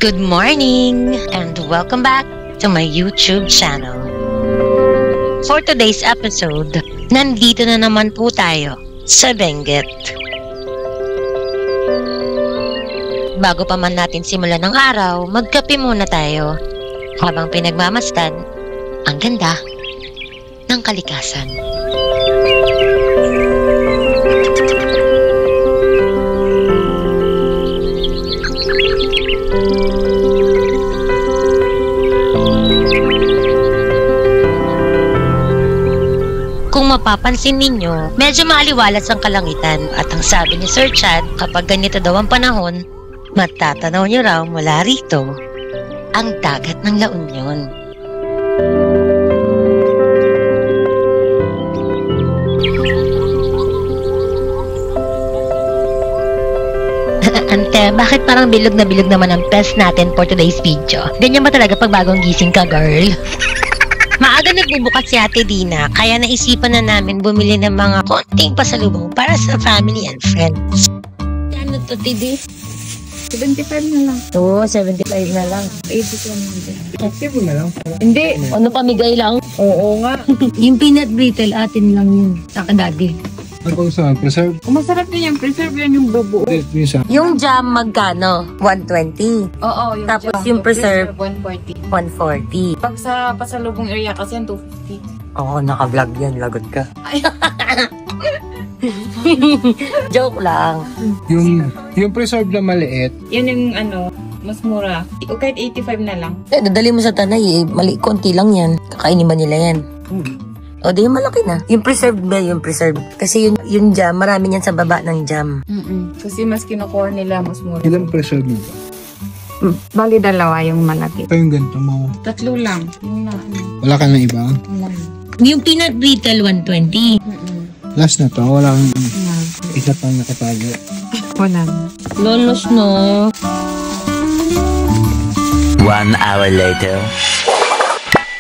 Good morning and welcome back to my YouTube channel. For today's episode, nandito na naman po tayo sa Benguet. Bago pa man natin simulan ng araw, magkape muna tayo habang pinagmamasdan ang ganda ng kalikasan. Kung mapapansin ninyo, medyo maaliwalas ang kalangitan at ang sabi ni Sir Chad, kapag ganito daw ang panahon, matatanaw niyo raw mula rito ang dagat ng La Union. Ante, bakit parang bilog naman ang test natin for today's video? Ganyan ba talaga pag bagong gising ka, girl? Maaga nagbubukas si Ate Dina, kaya naisipan na namin bumili ng mga konting pasalubong para sa family and friends. Ano to, Tidi? 75 na lang. Oo, 75 na lang. 80 lang din. Okay mo na lang. Hindi. Ano, pamigay lang? Oo nga. Yung peanut brittle, atin lang yun. Saka daddy. Ano sa preserve? Masarap din yan. Preserve yan yung bubuo. Minsan. Yung jam, magkano? 120. Oo. Yung Tapos jam. yung preserve? 140. 140. Pag sa pasalubong area kasi yan 250. Oo, naka-vlog yan. Lagot ka. Joke lang. Yung preserve na maliit. Yan yung mas mura. O kahit 85 na lang. Dadali mo sa tanay, mali, konti lang yan. Kakainin ba nila yan? O, di yung malaki na. Yung preserved ba, yung preserved. Kasi yung jam, marami yan sa baba ng jam. Kasi mas kinukuha nila, mas mura. Ilang preserve mo ba? Bali dalawa yung malaki. Ito yung ganito mo. 3 lang. Yung Wala ka na iba? Yung peanut brittle, 120. Last na to. Wala kang isa pang nakatago. Wala. Lolos, no? 1 hour later.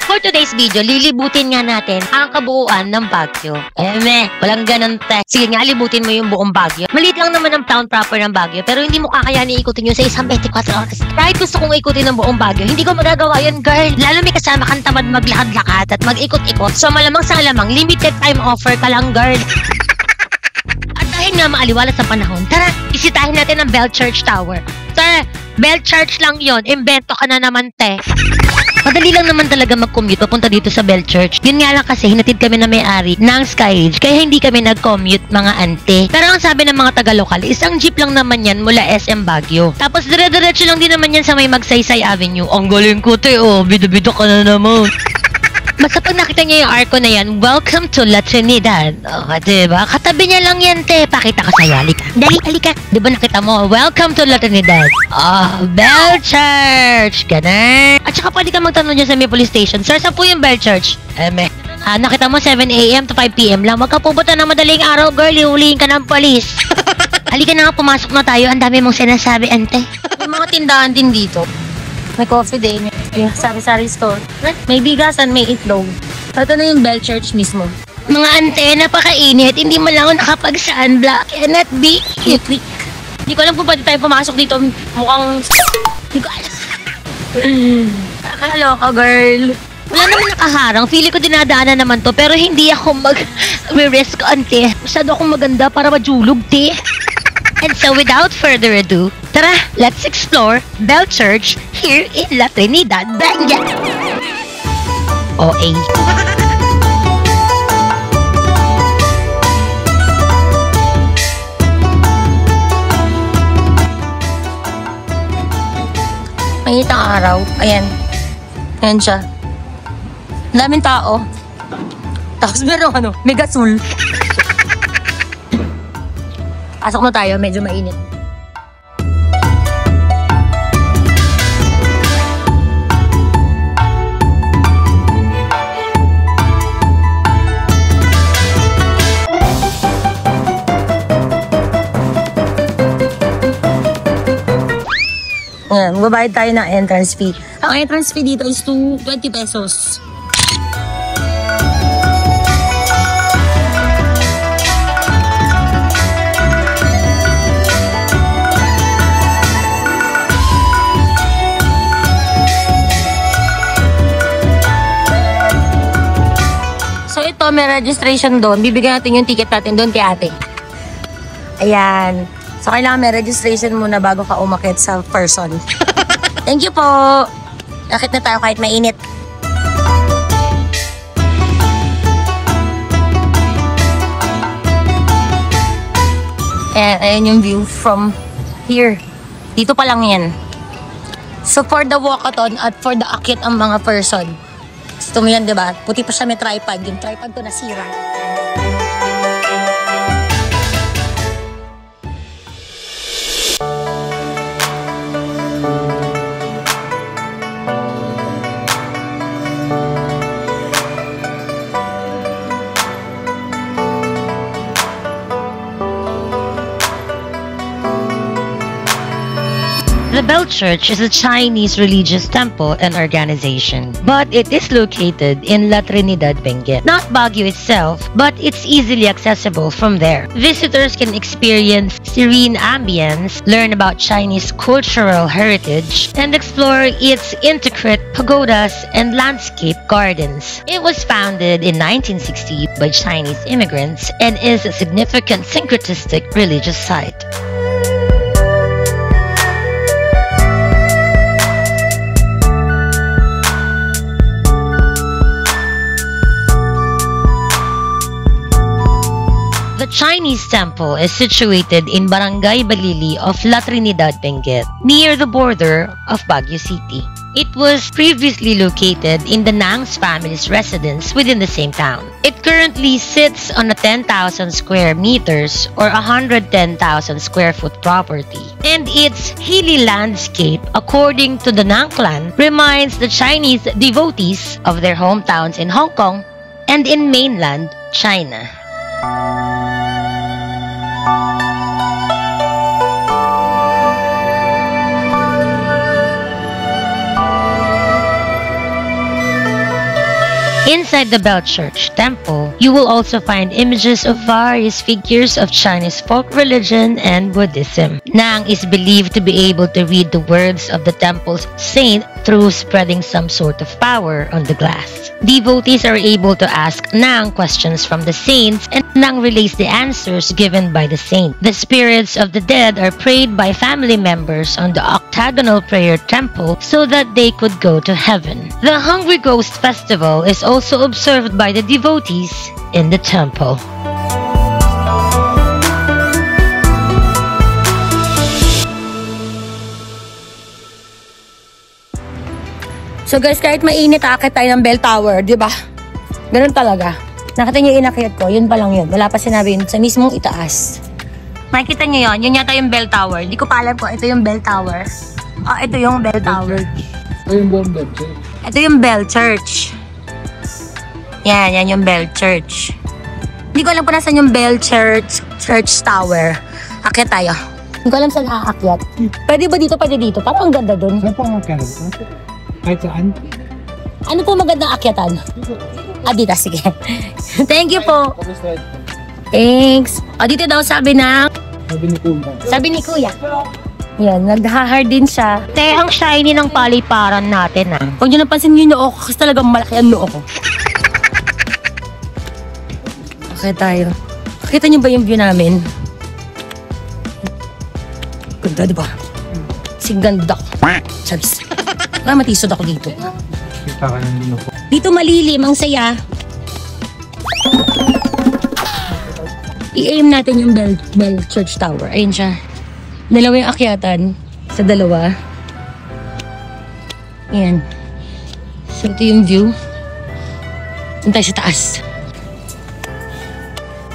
For today's video, lilibutin nga natin ang kabuuan ng Baguio. Walang ganun, te. Sige nga, libutin mo yung buong Baguio. Maliit lang naman ang town proper ng Baguio, pero hindi mo kakayanin ikutin yun sa isang 24 oras. Kahit gusto kong ikutin ang buong Baguio, hindi ko magagawa yun, girl. Lalo may kasama kang tamad maglakad-lakad at mag-ikot-ikot. So malamang sa alamang, limited time offer ka lang, girl. At dahil nga maaliwala sa panahon, tara, isitahin natin ang Bell Church Tower. Tara, Bell Church lang yon, imbento ka na naman, te. Madali lang naman talaga mag-commute papunta dito sa Bell Church. Yun nga lang kasi hinatid kami na may-ari ng Skyridge kaya hindi kami nag-commute mga ante. Pero ang sabi ng mga taga-lokal, isang jeep lang naman yan mula SM Baguio. Tapos dire-diretso lang din naman yan sa may Magsaysay Avenue. Ang galing ko, te, oh, bida-bida ka na naman. Basta pag nakita niya yung arko na yan, welcome to La Trinidad. O, diba? Katabi niya lang yan, te. Pakita ka sa'yo. Halika. Dali, halika. Diba nakita mo? Welcome to La Trinidad. Bell Church. Ganun. At saka pwede ka magtanong dyan sa may police station. Sir, saan po yung Bell Church? Nakita mo 7 a.m. to 5 p.m. lang. Wag ka pupunta ng madaling araw, girl. Ihulihin ka ng police. Halika na nga, pumasok na tayo. Ang dami mong sinasabi, ante. May mga tindahan din dito. May coffee din. May sari-sari store. May bigasan, may itlog. Ito na yung Bell Church mismo. Mga ante, napakainit. Hindi mo lang ako nakapag-sunblock. Cannot be quick. Hindi ko alam kung pwede tayo pumasok dito. Mukhang... Hindi ko alam. Nakakaloka, girl. Wala naman nakaharang. Feeling ko dinadaanan naman to. Pero hindi ako mag-risk, ante. Masyado akong maganda para majulog, te. And so without further ado, tara, let's explore Bell Church here in La Trinidad, Benguet. OA. Mainit ang araw. Ayan. Ayan siya. Ang daming tao. Tapos meron may gasol. Pasok na tayo, medyo mainit. Ayan, babayad tayo ng entrance fee. Ang entrance fee dito is 20 pesos. to, may registration doon. Bibigyan natin yung ticket natin doon kay ate. Ayan. So, kailangan may registration muna bago ka umakit sa person. Thank you po. Akit na tayo kahit mainit. Ayan yung view from here. Dito pa lang yan. So, for the walkathon at for the akit ang mga person. Gusto mo yan, diba? Puti pa siya may tripod. Yung tripod ko nasira. The Bell Church is a Chinese religious temple and organization, but it is located in La Trinidad, Benguet. Not Baguio itself, but it's easily accessible from there. Visitors can experience serene ambience, learn about Chinese cultural heritage, and explore its intricate pagodas and landscape gardens. It was founded in 1960 by Chinese immigrants and is a significant syncretistic religious site. The Chinese temple is situated in Barangay Balili of La Trinidad, Benguet, near the border of Baguio City. It was previously located in the Nang's family's residence within the same town. It currently sits on a 10,000 square meters or 110,000 square foot property. And its hilly landscape, according to the Nang clan, reminds the Chinese devotees of their hometowns in Hong Kong and in mainland China. Inside the Bell Church temple, you will also find images of various figures of Chinese folk religion and Buddhism. Nang is believed to be able to read the words of the temple's saint through spreading some sort of power on the glass. Devotees are able to ask Nang questions from the saints, and Nang relays the answers given by the saint. The spirits of the dead are prayed by family members on the octagonal prayer temple so that they could go to heaven. The Hungry Ghost Festival is also observed by the devotees in the temple. So guys, kahit mainit, akit tayo ng bell tower, di ba? Ganun talaga. Nakita niyo yung inakyat ko, yun pa lang yun. Wala pa sinabi yun sa mismong itaas. Makikita niyo yun, yun yata yung bell tower. Di ko pa alam kung ito yung bell tower. Ah, ito yung bell tower. Ito yung Bell Church. Ito yung Bell Church. Yan yung Bell Church. Hindi ko alam kung nasan yung Bell Church Tower. Akyat tayo. Hindi ko alam saan aakyat. Pwede ba dito, pwede dito? Parang ang ganda dun. Saan po ang magkano? Kahit saan? Ano po magandang akyatan? Ah, dito, sige. Thank you po. Thanks. O, dito daw sabi ng... Sabi ni Kuya. Yan, nag-hard din siya. Te, ang shiny ng paliparan natin, ah. Huwag nyo napansin yung noo ko kasi talagang malaki ang noo ko. Okay tayo. Nakita nyo ba yung view namin? Ganda, diba? Siganda ko. Charis. Matisod ako dito. Kita ka ng lino po. Dito malilim, ang saya. I-aim natin yung Bell Church Tower. Ayun siya. Dalawa yung akyatan. Sa dalawa. Ayan. So, ito yung view. Doon tayo sa taas.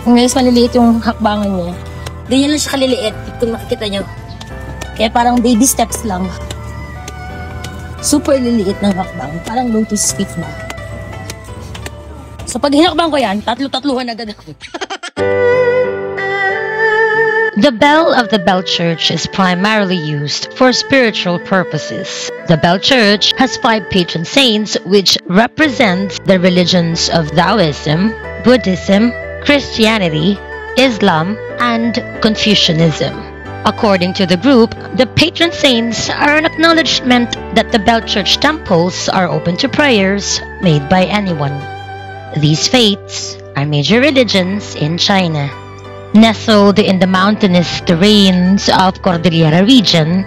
Ngayon, maliliit yung hakbangan niya. Ganyan lang siya kaliliit. Kung makikita nyo. Kaya parang baby steps lang. Super liliit ng hakbang. Parang lotus feet na. So pag hinakbang ko yan, tatlo-tatluhan agad ako. The bell of the Bell Church is primarily used for spiritual purposes. The Bell Church has 5 patron saints which represent the religions of Taoism, Buddhism, Christianity, Islam, and Confucianism. According to the group, the patron saints are an acknowledgement that the Bell Church temples are open to prayers made by anyone. These faiths are major religions in China. Nestled in the mountainous terrains of Cordillera region,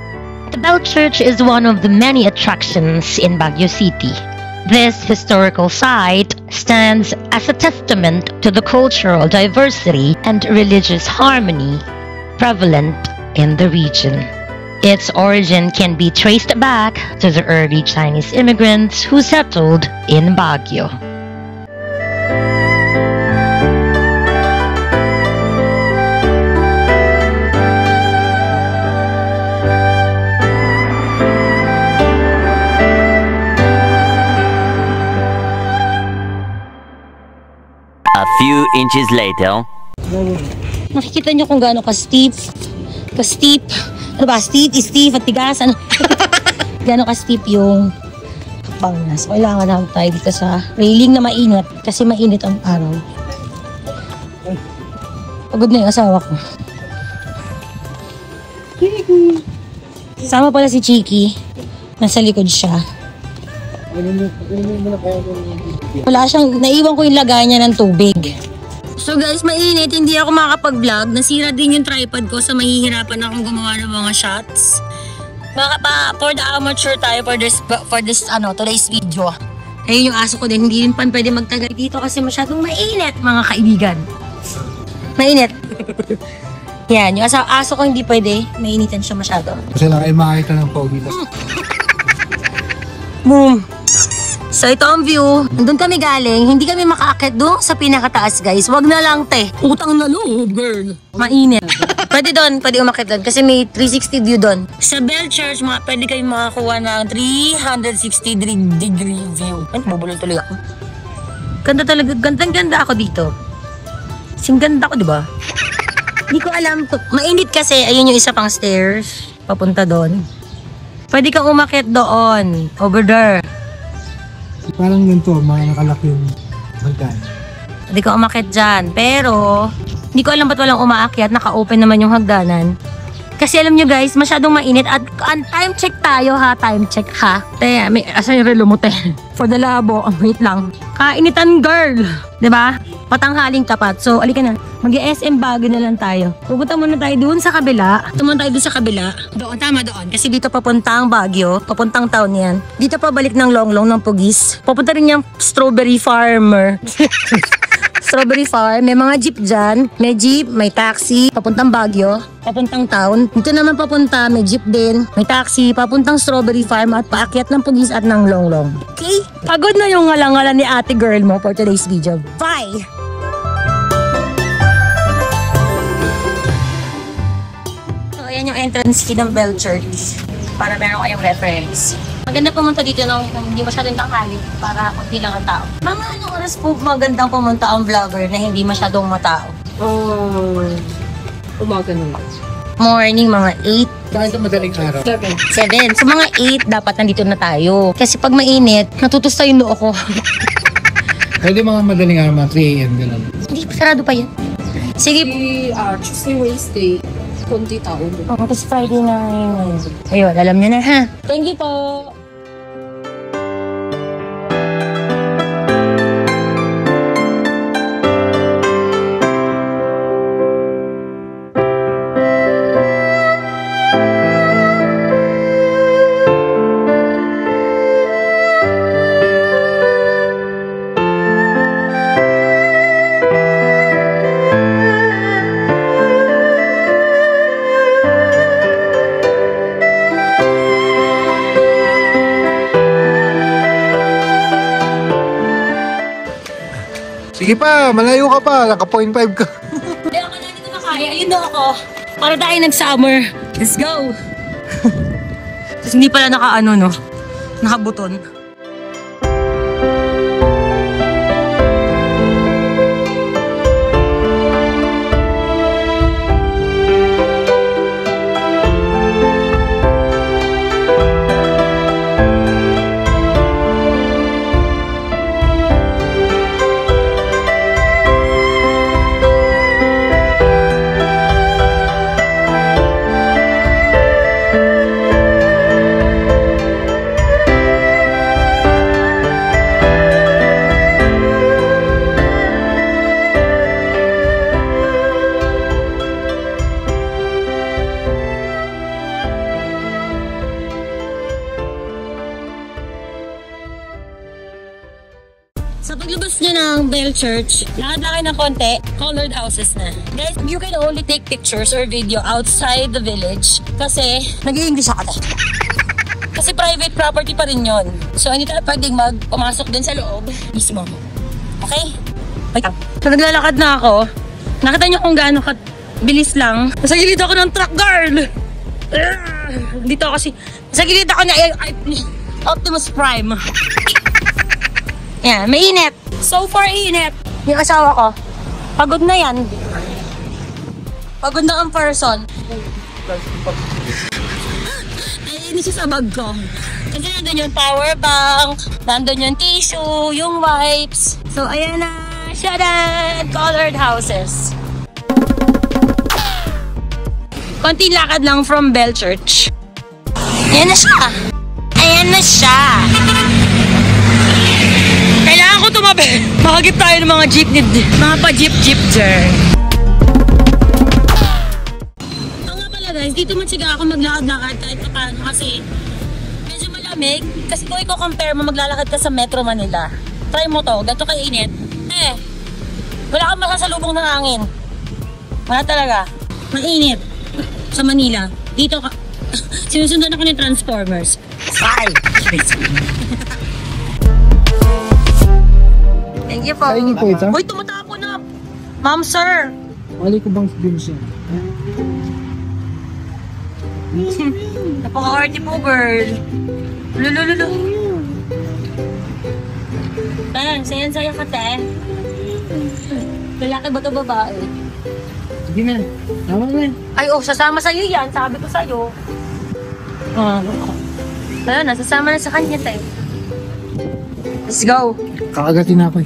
the Bell Church is one of the many attractions in Baguio City. This historical site stands as a testament to the cultural diversity and religious harmony prevalent in the region. Its origin can be traced back to the early Chinese immigrants who settled in Baguio. A few inches later. Nakikita nyo kung gaano ka-steep. Ano ba? Steep at tigas. Ano? Gaano ka-steep yung hakbang. So, kailangan lang tayo dito sa railing na mainit. Kasi mainit ang araw. Pagod na yung asawa ko. Sama pala si Chiki. Nasa likod siya. Wala siyang, naiwan ko yung lagay niya ng tubig. So guys, mainit, hindi ako makapag-vlog. Nasira din yung tripod ko, so mahihirapan akong gumawa ng mga shots. For the amateur tayo for this today's video. Ayun yung aso ko din, hindi rin pan pwede magtagal dito kasi masyadong mainit, mga kaibigan. Mainit. Yan, yung aso ko hindi pwede, mainitan siya masyado. Kasi lang ay makakita ng pogi. Boom! So ito ang view. Doon kami galing. Hindi kami makaakit doon sa pinakataas, guys. Wag na lang, te. Utang na loob, girl. Mainit. Pwede doon. Pwede umakit doon. Kasi may 360 view doon. Sa Bell Church, pwede kayong makakuha ng 360-degree view. Ay, bubulol tuloy ako. Ganda talaga. Ganda ako dito. Sing ganda ko, di ba? Hindi ko alam. Mainit kasi. Ayun yung isa pang stairs. Papunta doon. Pwede kang umakit doon. Over there. Parang ganito, mga nakalaki yung hagdan. Hindi ko umakit dyan. Pero, hindi ko alam ba't walang umaakyat. Naka-open naman yung hagdanan. Kasi alam nyo guys, masyadong mainit. At time check tayo ha. Time check ha. Te, asan yung relo mo te? For the labo. Wait lang. Kainitan girl. Diba? Patanghaling tapat. So, alika na. Mag-SM Baguio na lang tayo. Pupunta muna tayo doon sa kabila. Doon, tama doon. Kasi dito papuntang Baguio. Papuntang town yan. Dito pa balik ng Longlong ng Pugis. Papunta rin yung Strawberry Farmer. Strawberry Farm. May mga jeep dyan. May jeep, may taxi. Papuntang Baguio. Papuntang town. Dito naman papunta. May jeep din. May taxi. Papuntang Strawberry Farm at paakyat ng Pugis at ng Longlong. Okay? Pagod na yung ngalangalan ni ate girl mo for today's video. Bye! So, ayan yung entrance key ng Bell Church. Para meron kayong reference. Maganda pumunta dito nung hindi masyadong tanghali para kunti lang ang tao. Mga anong oras po magandang pumunta ang vlogger na hindi masyadong matao? Umaga naman. Morning, mga 8. Kahit madaling araw. 7. So mga 8, dapat nandito na tayo. Kasi pag mainit, natutusta yung noo ko. Pwede mga madaling araw, mga 3 a.m. Ganun. Hindi, sarado pa yan. Sige. Tuesday, Wednesday, kundi tao. Tapos Friday na yun. Ayun, alam niyo na ha. Thank you po. Sige pa, malayo ka pa. Naka 0.5 ka. Hindi ako na dito na kaya. Ayun na ako. Para tayo nag-summer. Let's go! Tapos hindi pala nakabuton. Sa paglabas nyo ng Bell Church, lakad-lakad ng konti, colored houses na. Guys, you can only take pictures or video outside the village kasi nag-i-English ako. Kasi private property pa rin yun. So, hindi tayo pwedeng pumasok din sa loob mismo. Okay? Wait lang. So, naglalakad na ako. Nakita nyo kung gaano bilis lang. Nasa gilid ako ng truck, girl! Dito ako sa gilid ako na Optimus Prime. Yan, mainit. So far, init. Yung asawa ko, pagod na yan. Pagod na ang person. Naiinis siya sa bag ko. Kasi nandun yung power bank, nandun yung tissue, yung wipes. So, ayan na. Shadan! Colored houses. Konting lakad lang from Bell Church. Ayan na siya. Ayan na siya. Kailangan ko tumabi. Makagip tayo ng mga jeepney, mga pa-jeep-jeep dyan. Oo nga pala guys, dito matsiga ako maglakad-lakad kahit paano kasi medyo malamig. Kasi kung i-compare mo maglalakad ka sa Metro Manila, try mo to, ganito kainit. Wala kang masasalubong ng hangin. Wala talaga. Mainit. Sa Manila. Dito ka. Sinusundan ako ng Transformers. Bye! Thank you po. Kainin po ito. Uy, tumatapo na. Ma'am, sir. Mali ko bang sabihin siya? Napaka-arty po, girl. Lulululu. Parang, sayan-saya ka, te. Lalaki ba ito babae? Sige na. Tama na. Ay, sasama sa'yo yan. Sabi ko sa'yo. Ayun, nasasama na sa kanya, te. Let's go. Kakagatin na ako.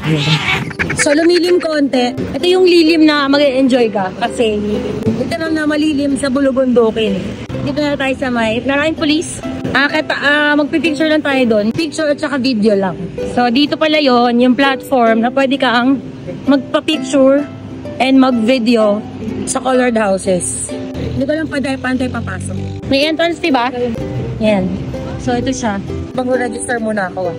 So, lumilim konti. Ito yung lilim na mag-enjoy ka. Kasi, ito na malilim sa bulubundukin. Dito na tayo sa may maraming police. Magpipicture lang tayo doon. Picture at saka video lang. So, dito pala yon yung platform na pwede kang magpa-picture and mag-video sa colored houses. Hindi ko lang pantay papasok. May entrance, diba? Yan. So, ito siya. Mag-register muna ako.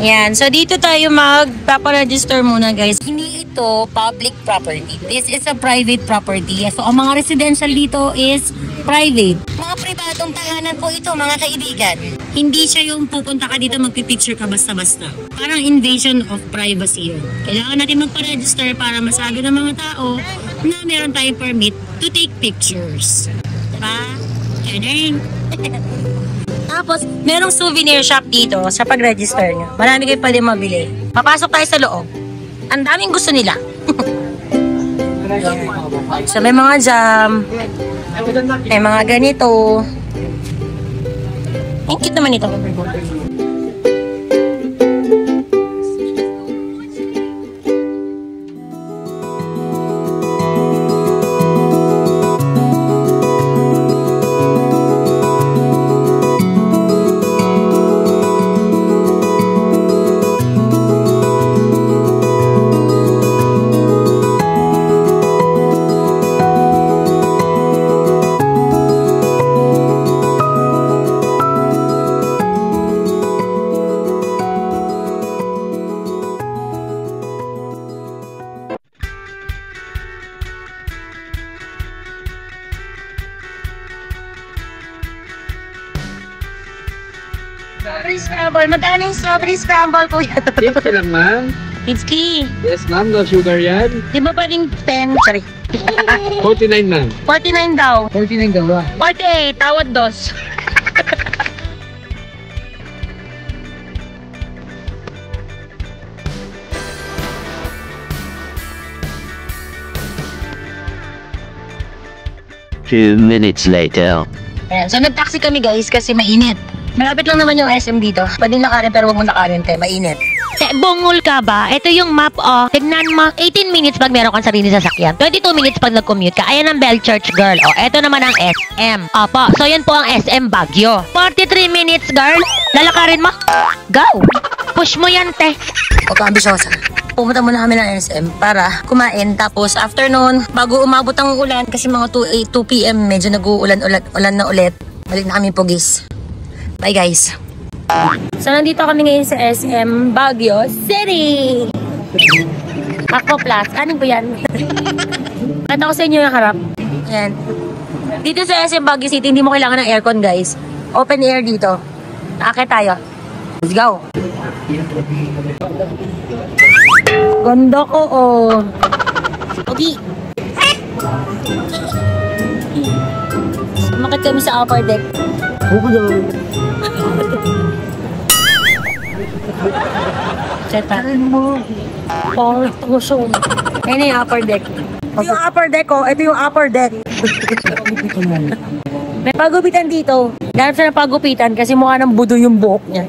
Yan. So, dito tayo magpaparegister muna, guys. Hindi ito public property. This is a private property. So, ang mga residential dito is private. Mga pribadong tahanan po ito, mga kaibigan. Hindi siya yung pupunta ka dito, magpipicture ka basta-basta. Parang invasion of privacy yun. Kailangan natin magpa-register para masabi ng mga tao na meron tayong permit to take pictures. Diba? Ganun. Tapos, merong souvenir shop dito sa pag-register nyo. Marami kayo pwede mabili. Papasok tayo sa loob. Ang daming gusto nila. So, may mga jam. May mga ganito. Ang cute naman ito. Strawberry scramble. Magkano yung strawberry scramble, kuya? 50 lang, ma'am. 50. Yes, ma'am. No sugar yan. Di ba pa rin 10? Sorry. 49, ma'am. 49 daw. 49 daw, ah. 48. Tawad dos. Two minutes later. Ayan. So, nag-taxi kami, guys, kasi mainit. Malapit lang naman yung SM dito. Pwede lakarin pero huwag mo lakarin, te. Mainit. Bungol ka ba? Ito yung map, oh. Tignan mo. 18 minutes pag meron kang sarili sasakyan. 22 minutes pag nag-commute ka. Ayan ang Bell Church, girl. Oh, ito naman ang SM. Opo. So, yan po ang SM Baguio. 43 minutes, girl. Lalakarin mo? Go! Push mo yan, te. Huwag kang ambisyosa. Pumunta muna kami ng SM para kumain. Tapos, after noon, bago umabot ang ulan, kasi mga 2 p.m. medyo nag-uulan na ulit. Balik na kami pugis. Bye, guys. So, nandito kami ngayon sa SM Baguio City. Ako Plus. Ano ba yan? Kata ko sa inyo yung harap. Ayan. Dito sa SM Baguio City, hindi mo kailangan ng aircon, guys. Open air dito. Aakit tayo. Let's go. Ganda ko, oh. Okay. Sumakit kami sa upper deck. Setarin mo. Oh, ito mo siya. Ayan yung upper deck. Ito yung upper deck, oh. Ito yung upper deck. May pagupitan dito. Ganap siya na pagupitan kasi mukha ng budo yung buhok niya.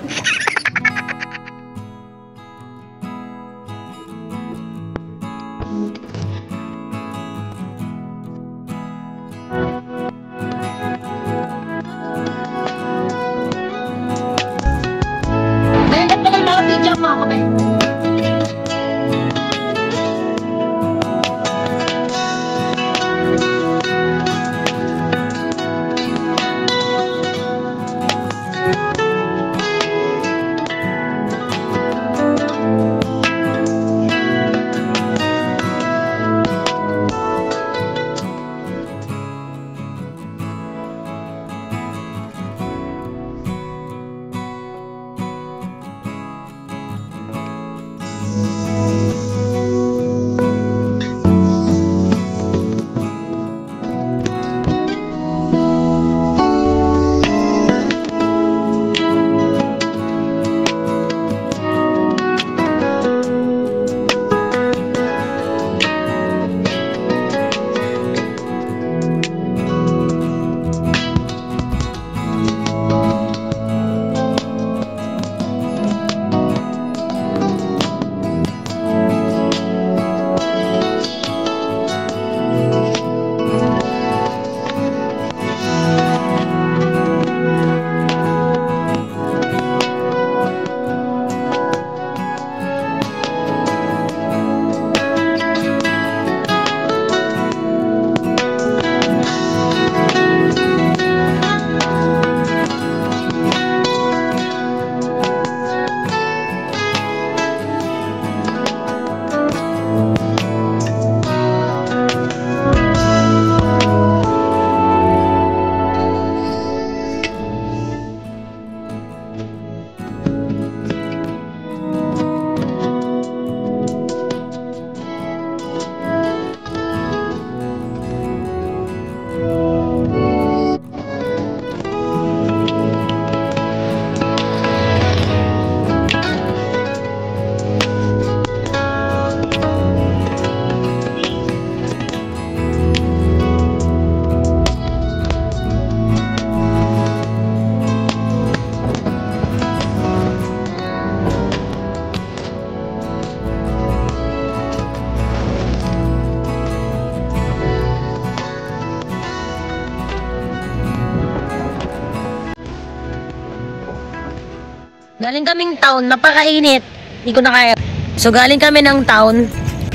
Galing kaming town, napakainit. Hindi ko na kaya. So galing kami ng town.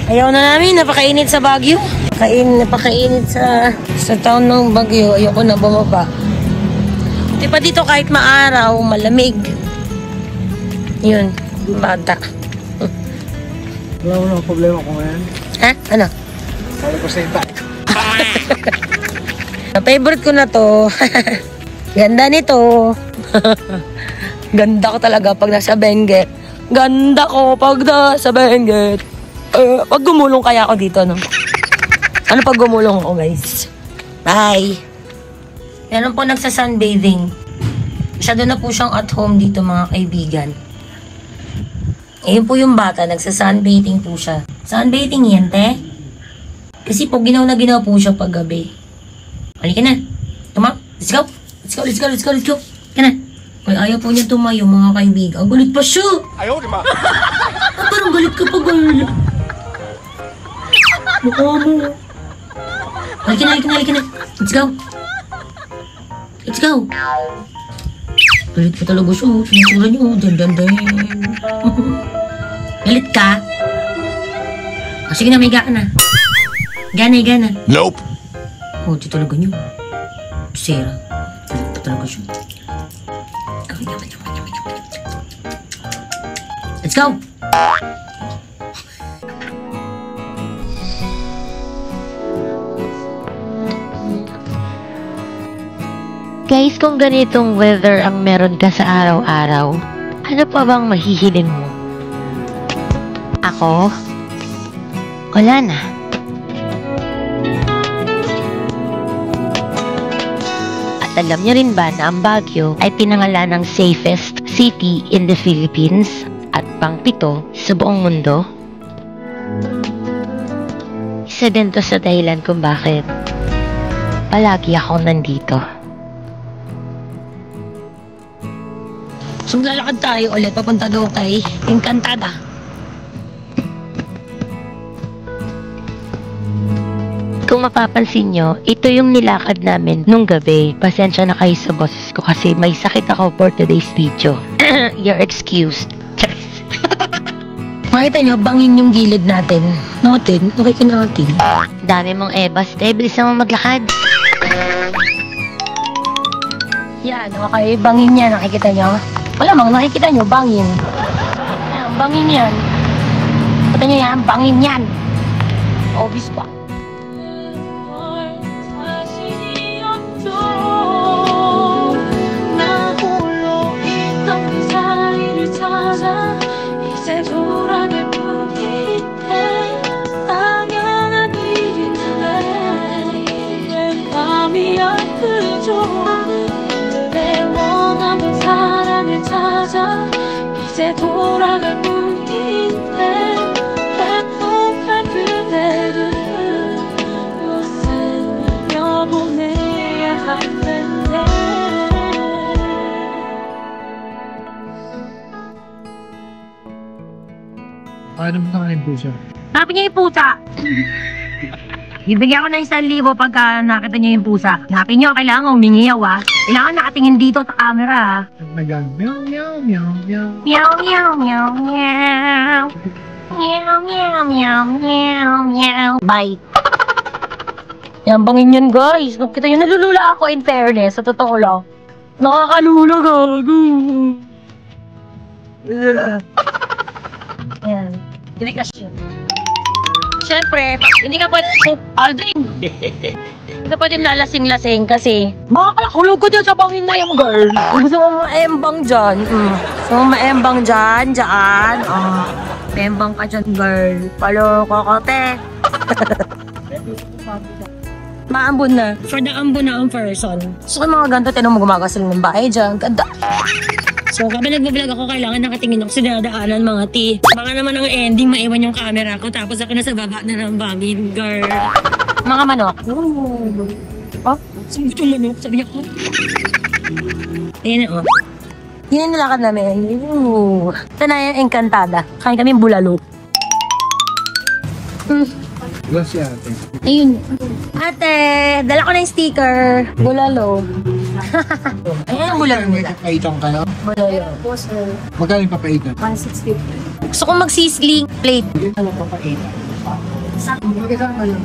Ayaw na namin, napakainit sa Baguio. Napakainit sa town ng Baguio. Ayoko na bumaba. Di pa dito kahit maaraw, malamig. Yun, bata. Wala mo na problema ko ngayon. Ha? Ano? Sabi ko sa ita. Favorite ko na to. Ganda nito. Ganda ko talaga pag nasa Benguet. Ganda ko pag nasa Benguet. Pag gumulong kaya ako dito, no? Ano pag gumulong ako, guys? Bye! Meron po nagsa-sunbathing. Masyado na po siyang at home dito, mga kaibigan. Ayun po yung bata, nagsa-sunbathing po siya. Sunbathing yan, te? Kasi po, ginaw na ginaw po siya pag gabi. Halika na. Come on. Let's go. Let's go, let's go, let's go, let's go. Halika na. Ay, ayaw po niya tumayo, mga kaibigan. Galit pa siya. Ayaw, di ba? Parang galit ka pa, girl. Mukha mo. Halika na, halika na, halika na. Let's go. Let's go. Galit pa talaga siya. Sinasura niyo. Dan. Galit ka? O, sige na, may higa ka na. Higa na. Nope. Oh, di talaga niyo. Sira. Galit pa talaga siya. Yaman. Let's go! Guys, kung ganitong weather ang meron ka sa araw-araw, ano pa bang mahihilin mo? Ako? Wala na. At alam niyo rin ba na ang Baguio ay pinangalan ng safest city in the Philippines at pang-7 sa buong mundo? Isa din to sa dahilan kung bakit palagi akong nandito. So, lalakad tayo ulit papunta doon kay Encantada. Kung mapapansin nyo, ito yung nilakad namin nung gabi. Pasensya na kayo sa boses ko kasi may sakit ako for today's video. You're excused. Makita nyo, bangin yung gilid natin. Natin? Okay ka natin. Dami mong ebas. Bilisan mo maglakad. Yan, okay. Bangin yan. Nakikita nyo? Malamang nakikita nyo, bangin. Ayan, bangin yan. Kita nyo yan, bangin yan. Obvious pa. 이제 돌아갈 뿐인데 행복한 그대를 웃으며 보내야 할 텐데 Paano mo kakain po siya? Sabi niya yung pusa. Bibigyan ko ng 1,000 pagka nakita niyo yung pusa. Hanapin niyo, kailangan umingiyaw ah. Kailangan nakatingin dito sa camera ah. Nagang meow meow meow meow. Meow, meow, meow, meow. Meow, meow, meow, meow, meow. Bye. Yan, bangin yan guys. Kita yun, nalulula ako in fairness. Sa totoo lang. Nakakalula gago. Yan. Tinikas yun. Siyempre, hindi ka pwede, hindi ka pwede lalasing-lasing kasi makakalakulog ko dyan sa bangin na yung girl. Gusto mo maembang dyan. Gusto mo maembang dyan, dyan. Maembang ka dyan, girl. Paloko ko, te. Maambon na. For the ambon na ang person. So, yung mga ganito, tinong mo gumagasil ng bahay dyan. Ganda. So, kapag nag-vlog ako, kailangan nakatingin ako sa dinadaanan mga ti. Baka naman ang ending, maiwan yung camera ko, tapos ako nasa baba na ng bangin, girl. Mga manok. Oh, sabi ko manok, sabi niya ko. Ayan na, oh. Yan yung nilakad namin. Ito na yung Encantada. Kain kami bulalo. Glass siya ate. Ayun. Ate, dala ko na yung sticker. Bulalo. Ayan ang bulalo nila. Papaitan ka no? Bulalo. Magkano yung papaitan? 160. Gusto kong mag-sizzling plate. Ano papaitan? Magkasama lang.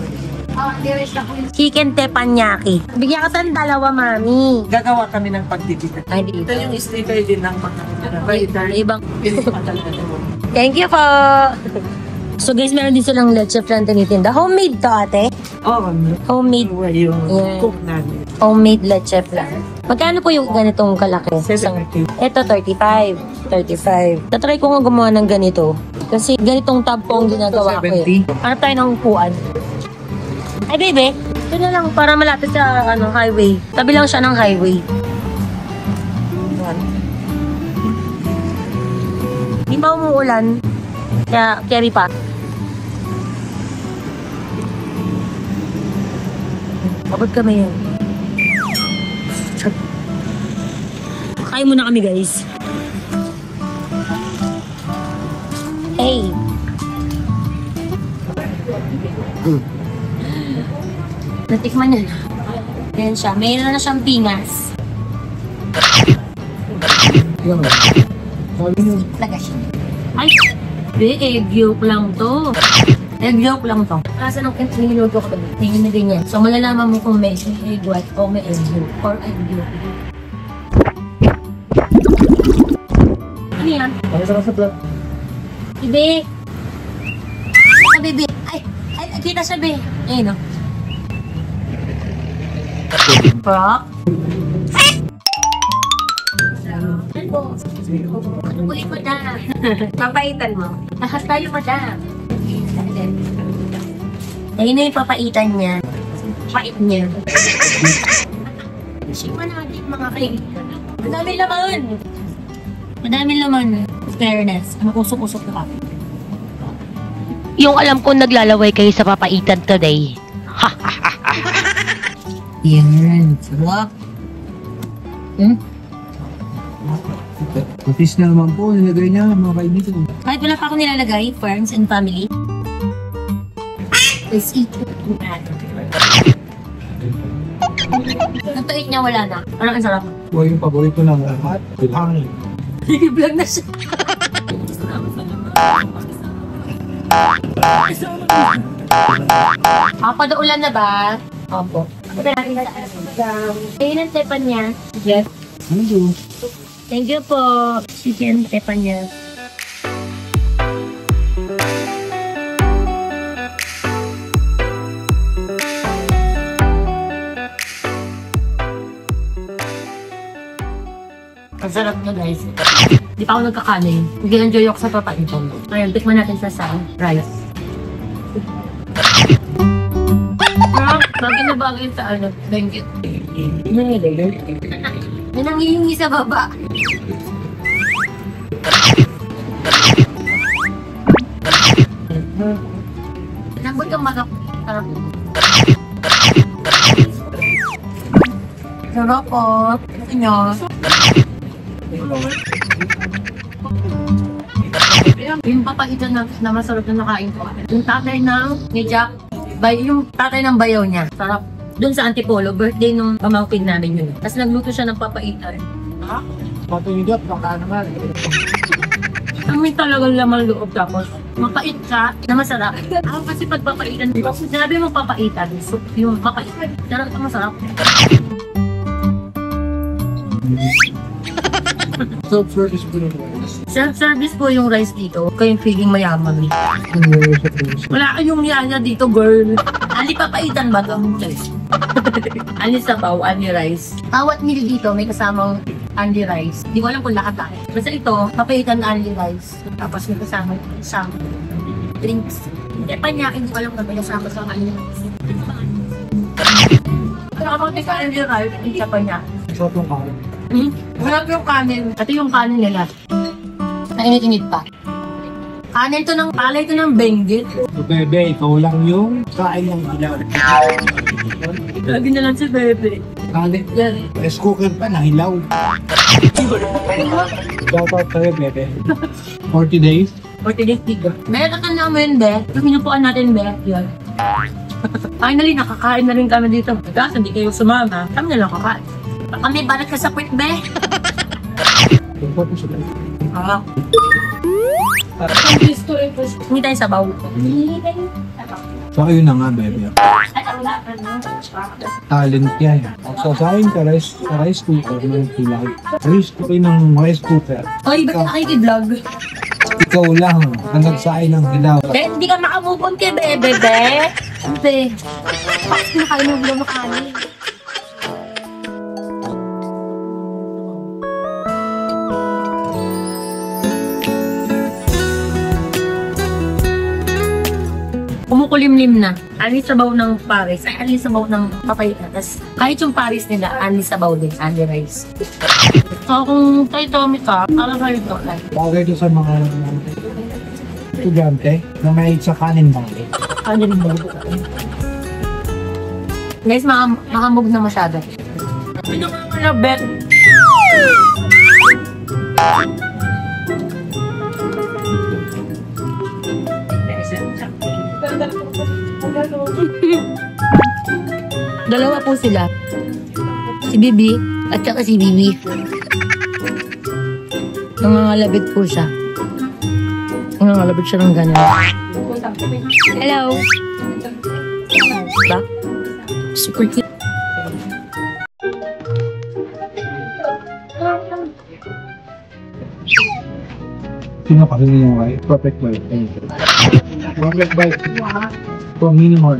Chicken teppanyaki. Bigyan ka ng 2, mami. Gagawa kami ng pagdidikit. Ay, di. Ito yung sticker din ng mga Ibang. Thank you po. So guys, meron din silang leche flan tinitinda. Homemade to, ate. Oo, Homemade. yung Yeah. cook namin. Homemade leche flan. Magkano po yung ganitong kalaki? 70. Ito, 35. 35. Tatry ko nga gumawa ng ganito. Kasi ganitong tab po ang ginagawa ko eh. 70. Hanap tayo ng upuan. Ay, bebe. Ito na lang para malapit sa highway. Tabi lang siya ng highway. Ayan. Di ba umuulan? Kaya carry pa. Abot kami yun. Kain muna kami, guys. Hey. Natikman niya na. Ayan siya. Mayroon na siyang pingas. Laga siya. Ay! Egg yolk lang to. Egg yolk lang to. Kasi nung niluto ko kami, tingin na ganyan. So, malalaman mo kung may egg white o may egg yolk or egg yolk. Ano yan? Ano sa vlog? Bibi! Ah, Bibi! Ay, kita siya, Bibi. Ayun, no? Brock? Ano ulit mo na? Papaitan mo. Lahat tayo mo na. Ayun na yung papaitan niya. Pait niya. Sipa natin mga kaibigan. Madaming laman. Madaming laman. Fairness. Ano usok-usok na kami. Yung alam ko naglalaway kayo sa papaitan today. Yan. Sarap. Patis na naman po, nilagay niya mga kaibigan. Kahit wala pa ako nilalagay, friends and family. Let's eat. Ang tuit niya wala na. Parang ang sarap. Huwag yung paborito na lahat. Hangin. Vlog na siya. Padaulan na ba? Opo. Ayun ang tepan niya. Yes. Ano? Thank you po. Chicken tepan niya. Ang sarap niya, guys. Di pa ako nagkakanin. Nag-enjoy ako sa papaitan. Ngayon, tikman natin siya sa rice. Bagay na bagay sa ano, blanket. May nangihingi sa baba. Nambot ang magap. Sarap. Sarap po. Ito nyo. Yung papaitan na masarap na nakain ko. Yung tatay ni Jack, yung tatay ng bayaw niya. Sarap. Doon sa Antipolo, birthday nung pamangkin namin yun. Tapos nagluto siya ng papaitan. Ha? Patulidot, baka naman. Kami talagang laman loob tapos mapait siya na masarap. Ako kasi pag papaitan, sinabi mo papaitan, so yung papaitan, sarap na masarap. Self-service po yung rice. Self-service po yung rice dito. Kayong feeling mayaman. Wala kayong yaya dito, girl. Ali papaitan ba ito? Ali sabaw, ali rice. Bawat meal dito may kasamang ali rice. Di ko alam kung lahat tayo. Basta ito, papaitan ali rice. Tapos may kasama drinks. Hindi pa niya, hindi ko alam na may kasama sa ali rice. Pero kapag may ali rice, hindi pa niya. Sarap yung kain. Marap yung kanin. Ito yung kanin nila. Nainit-init pa. Kanin to ng palay to ng benggit. So, bebe, ikaw lang yung kain ng hilaw. Lagi na lang si Bebe. Kanin. Yan. Rice cooker pa na hilaw. Shoutout sa'yo, bebe. 40 days. 40 days dito. Meron ka namin, Be. Yung hinupuan natin, Be. Yan. Finally, nakakain na rin kami dito. Kasi hindi kayo sumama. Kami na lang kakain. Kami balat ka sa puwit, Be. Ah. Hindi tayo sabaw. So, ayun na nga, bebe. Talent yan. Sasayin ka sa rice cooker ng pilay. Rice cooker. Oy, ba't nakikid-vlog? Ikaw lang ang nagsain ng hilaw. Be, hindi ka makamupon kay Bebe, Be. Be. Bakit nakain ng bilang makanin? Kumukulimlim na. Ani sabaw ng Paris. Ay, ani sabaw ng papaitan. Tapos, kahit yung Paris nila, ani sabaw din. Ani rice. So, kung tayo Tommy ka, para kayo ito. Bagay ito sa mga estudyante na may sa kanin bagay. Ani rin mo. Guys, makamog na masyado. Ano ka na, Bet? Dalawa po sila. Si Bibi at saka si Bibi. Nangangalabit po siya. Nangangalabit siya ng gano'n. Hello! Diba? Super cute. Sino pa rin yung white? Perfect white. Perfect white. For minimal.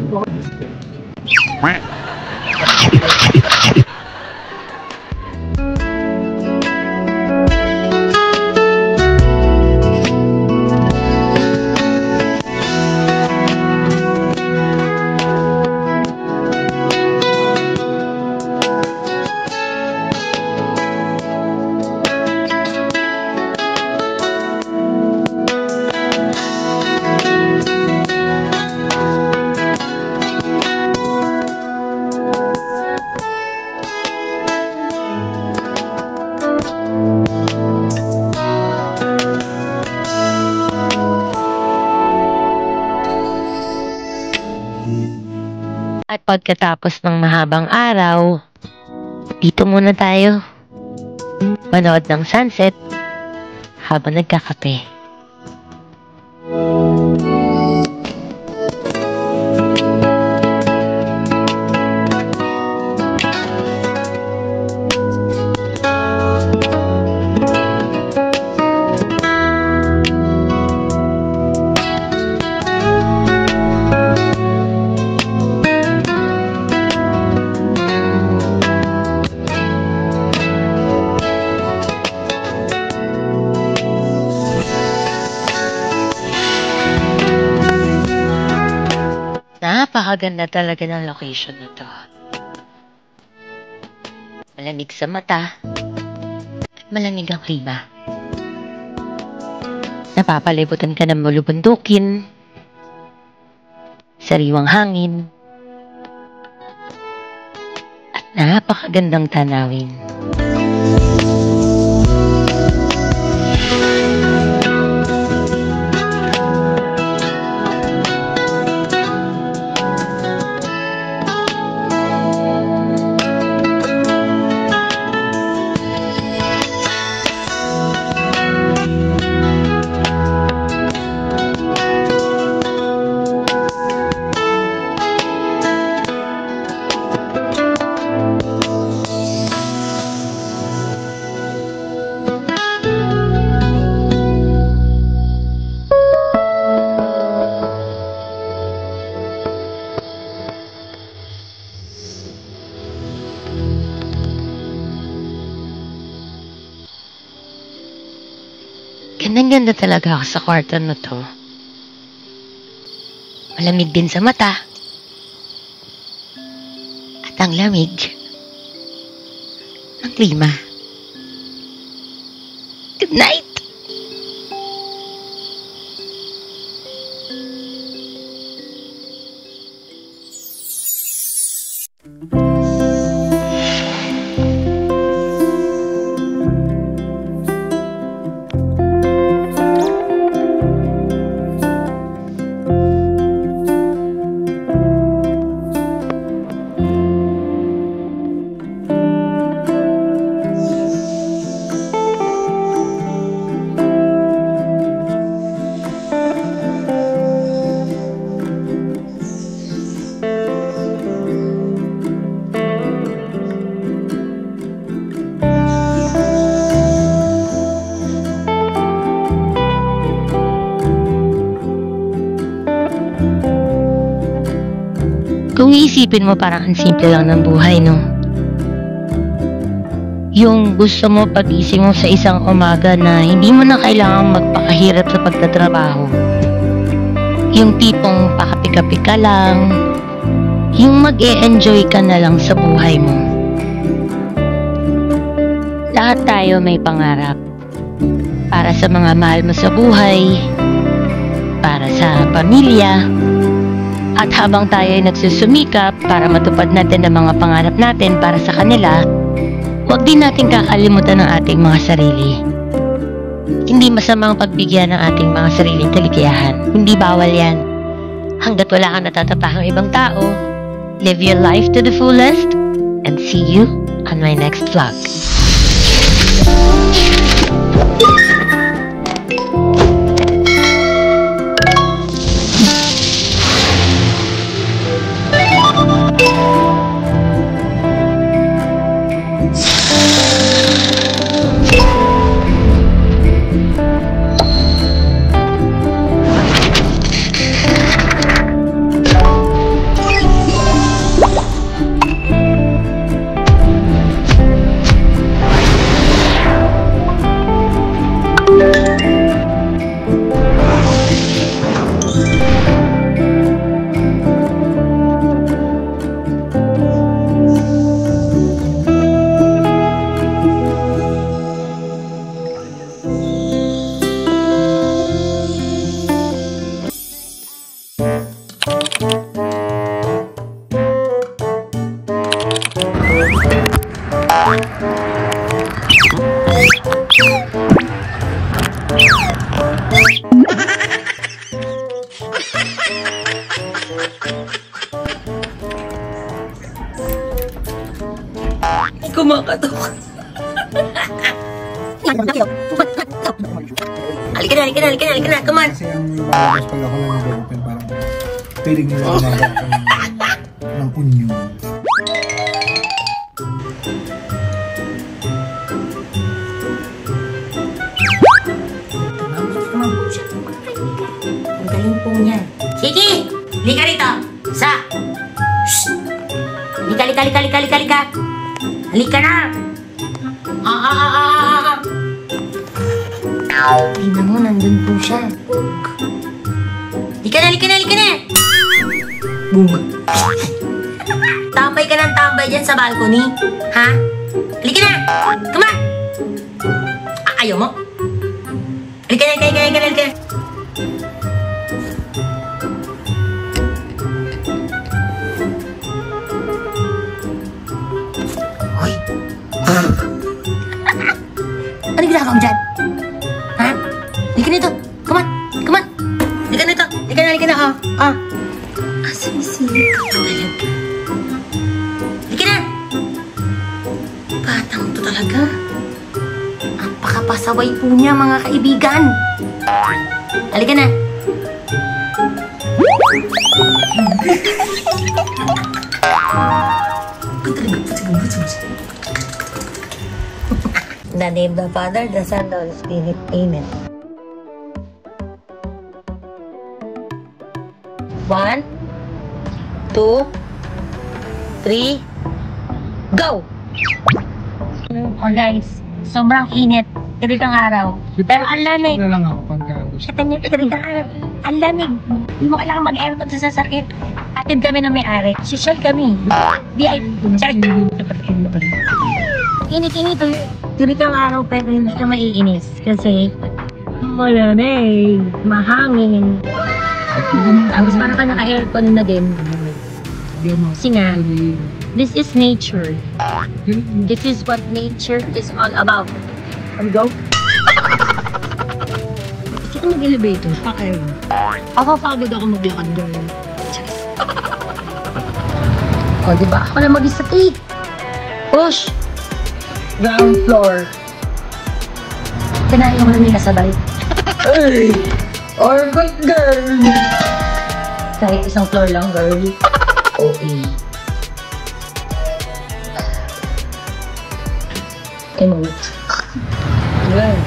At pagkatapos ng mahabang araw, dito muna tayo. Manood ng sunset habang nagkakape. Napakaganda talaga ng location na to. Malamig sa mata at malamig ang klima. Napapalibutan ka ng mulubundukin, sariwang hangin, at napakagandang tanawin. Ganda talaga ako sa kwarto na to. Malamig din sa mata. At ang lamig ng klima. Good night! Kung iisipin mo, parang ang simple lang ng buhay, no? Yung gusto mo pagising mo sa isang umaga na hindi mo na kailangang magpakahirap sa pagtatrabaho. Yung tipong pakapi-kapi ka lang. Yung mag-e-enjoy ka na lang sa buhay mo. Lahat tayo may pangarap. Para sa mga mahal mo sa buhay. Para sa pamilya. At habang tayo ay nagsusumikap para matupad natin ang mga pangarap natin para sa kanila, huwag din natin kakalimutan ang ating mga sarili. Hindi masamang pagbigyan ng ating mga sariling kaligayahan. Hindi bawal yan. Hanggat wala kang natatapakang ibang tao, live your life to the fullest, and see you on my next vlog. Kumakatok. Halika na. Come on. Kasi ang lumalabas pag ako lang nag-open, parang piling nila nagagap ng onion. Ang galing po niya. Kiki! Lika rito! Sa! Shhh! Lika! Halika na! Tingnan mo, nandun po siya. Lika na! Bug! Tambay ka ng tambay dyan sa balcony. Ha? Halika na! Come on! Ayaw mo? Halika na! Hoy! Ano ginagawa mo dyan? Ha? Halika nito! Come on! Halika na! Sumisilip ka talaga. Halika na! Batang to talaga. Napakapasaway po niya, mga kaibigan. Halika na! In the name of the Father, the Son, and the Spirit. Amen. 1, 2, 3, go! Oh guys, sobrang init. Ganitong araw. Pero ang lamig. Na lang ako pagka gusto. Ganitong araw. Ang lamig. Hindi mo kailangan mag-aircon sa sasakit. Atid kami na may-ari. Social kami. Init-init. Ganitong araw pero hindi ka maiinis. Kasi malamig, mahangin. Tapos parang ka naka-aircon na din. Kasi nga, this is nature. This is what nature is all about. Go? Saan nag-elevator? Pakay. Ako pagod ako maglakad doon. O, diba? Ako na mag-isa. Push! Ground floor. Kinain ko na nila sabay. Ay! Or good girl! Kahit isang floor lang, girl. Okay. Emote. Good.